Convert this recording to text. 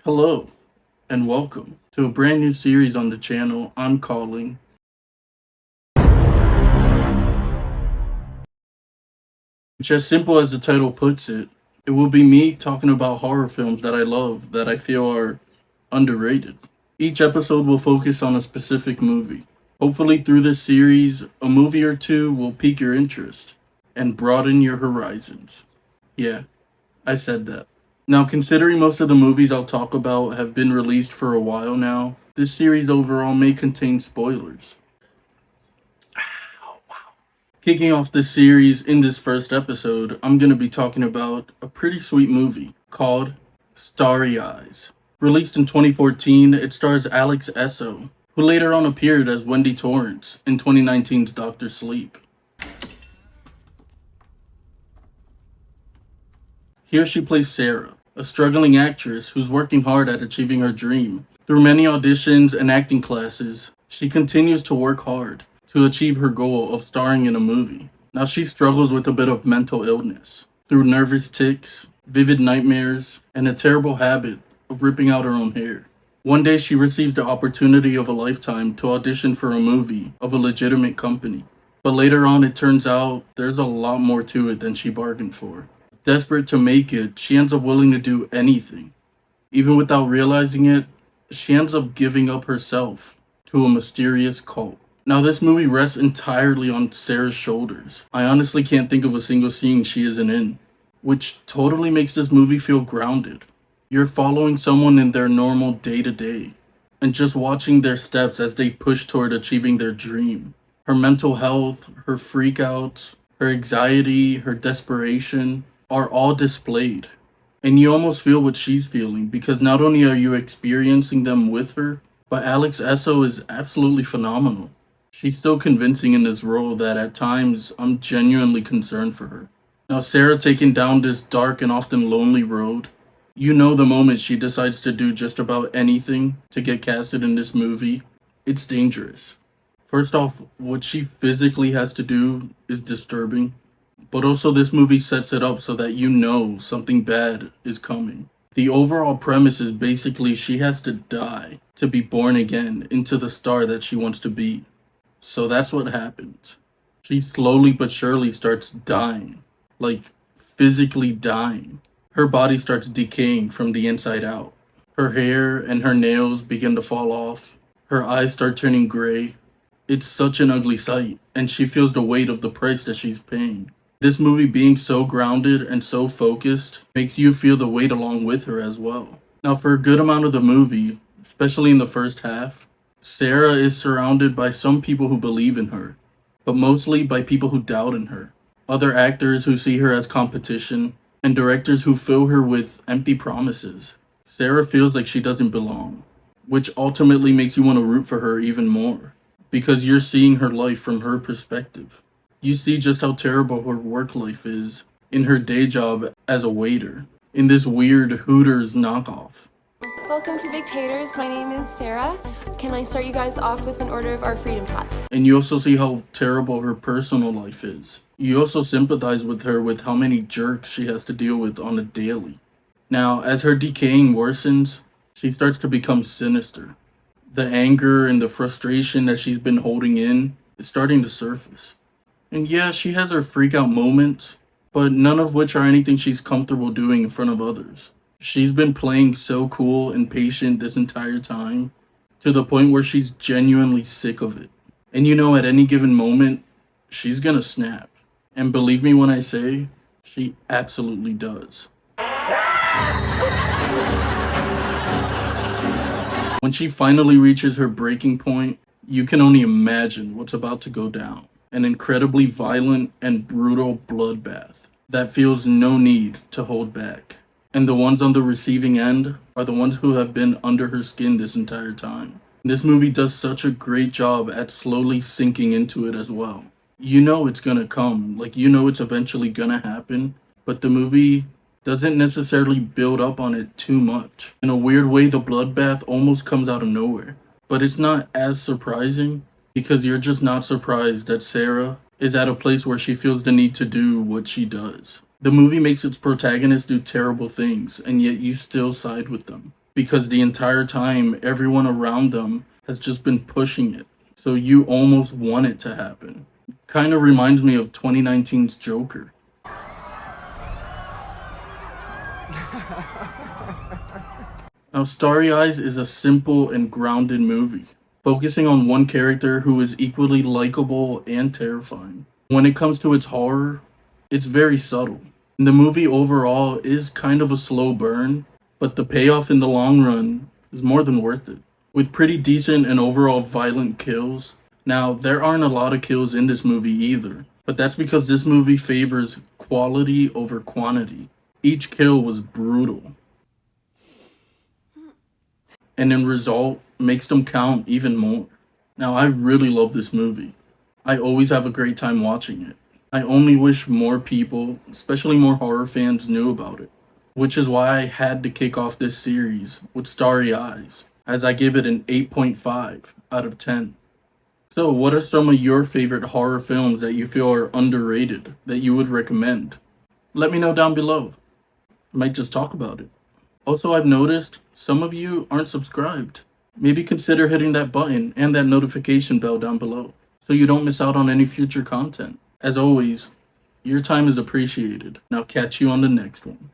Hello, and welcome to a brand new series on the channel I'm calling. Which, as simple as the title puts it, it will be me talking about horror films that I love that I feel are underrated. Each episode will focus on a specific movie. Hopefully, through this series, a movie or two will pique your interest and broaden your horizons. Yeah, I said that. Now, considering most of the movies I'll talk about have been released for a while now, this series overall may contain spoilers. Kicking off this series in this first episode, I'm going to be talking about a pretty sweet movie called Starry Eyes. Released in 2014, it stars Alex Esso, who later on appeared as Wendy Torrance in 2019's Doctor Sleep. Here she plays Sarah, a struggling actress who's working hard at achieving her dream. Through many auditions and acting classes, she continues to work hard to achieve her goal of starring in a movie. Now she struggles with a bit of mental illness through nervous tics, vivid nightmares, and a terrible habit of ripping out her own hair. One day she receives the opportunity of a lifetime to audition for a movie of a legitimate company. But later on it turns out there's a lot more to it than she bargained for. Desperate to make it, she ends up willing to do anything. Even without realizing it, she ends up giving up herself to a mysterious cult. Now, this movie rests entirely on Sarah's shoulders. I honestly can't think of a single scene she isn't in, which totally makes this movie feel grounded. You're following someone in their normal day to day, and just watching their steps as they push toward achieving their dream. Her mental health, her freakouts, her anxiety, her desperation are all displayed. And you almost feel what she's feeling because not only are you experiencing them with her, but Alex Esso is absolutely phenomenal. She's so convincing in this role that at times I'm genuinely concerned for her. Now, Sarah taking down this dark and often lonely road, you know the moment she decides to do just about anything to get casted in this movie, it's dangerous. First off, what she physically has to do is disturbing, but also this movie sets it up so that you know something bad is coming. The overall premise is basically she has to die to be born again into the star that she wants to be. So that's what happens. She slowly but surely starts dying. Like, physically dying. Her body starts decaying from the inside out. Her hair and her nails begin to fall off. Her eyes start turning gray. It's such an ugly sight, and she feels the weight of the price that she's paying. This movie being so grounded and so focused makes you feel the weight along with her as well. Now, for a good amount of the movie, especially in the first half, Sarah is surrounded by some people who believe in her, but mostly by people who doubt in her. Other actors who see her as competition, and directors who fill her with empty promises. Sarah feels like she doesn't belong, which ultimately makes you want to root for her even more, because you're seeing her life from her perspective. You see just how terrible her work life is in her day job as a waiter, in this weird Hooters knockoff. Welcome to Big Taters. My name is Sarah. Can I start you guys off with an order of our Freedom Tots? And you also see how terrible her personal life is. You also sympathize with her with how many jerks she has to deal with on a daily. Now, as her decaying worsens, she starts to become sinister. The anger and the frustration that she's been holding in is starting to surface. And yeah, she has her freak out moments, but none of which are anything she's comfortable doing in front of others. She's been playing so cool and patient this entire time, to the point where she's genuinely sick of it. And you know, at any given moment, she's gonna snap. And believe me when I say, she absolutely does. When she finally reaches her breaking point, you can only imagine what's about to go down. An incredibly violent and brutal bloodbath that feels no need to hold back. And the ones on the receiving end are the ones who have been under her skin this entire time. This movie does such a great job at slowly sinking into it as well. You know it's gonna come, like you know it's eventually gonna happen, but the movie doesn't necessarily build up on it too much. In a weird way, the bloodbath almost comes out of nowhere. But it's not as surprising because you're just not surprised that Sarah is at a place where she feels the need to do what she does. The movie makes its protagonists do terrible things, and yet you still side with them. because the entire time everyone around them has just been pushing it. So you almost want it to happen. Kind of reminds me of 2019's Joker. Now, Starry Eyes is a simple and grounded movie, focusing on one character who is equally likable and terrifying. When it comes to its horror, it's very subtle. And the movie overall is kind of a slow burn, but the payoff in the long run is more than worth it. With pretty decent and overall violent kills. Now, there aren't a lot of kills in this movie either, but that's because this movie favors quality over quantity. Each kill was brutal, and in result makes them count even more. Now, I really love this movie. I always have a great time watching it. I only wish more people, especially more horror fans, knew about it. Which is why I had to kick off this series with Starry Eyes, as I give it an 8.5 out of 10. So, what are some of your favorite horror films that you feel are underrated, that you would recommend? Let me know down below. I might just talk about it. Also, I've noticed some of you aren't subscribed. Maybe consider hitting that button and that notification bell down below so you don't miss out on any future content. As always, your time is appreciated, and I'll catch you on the next one.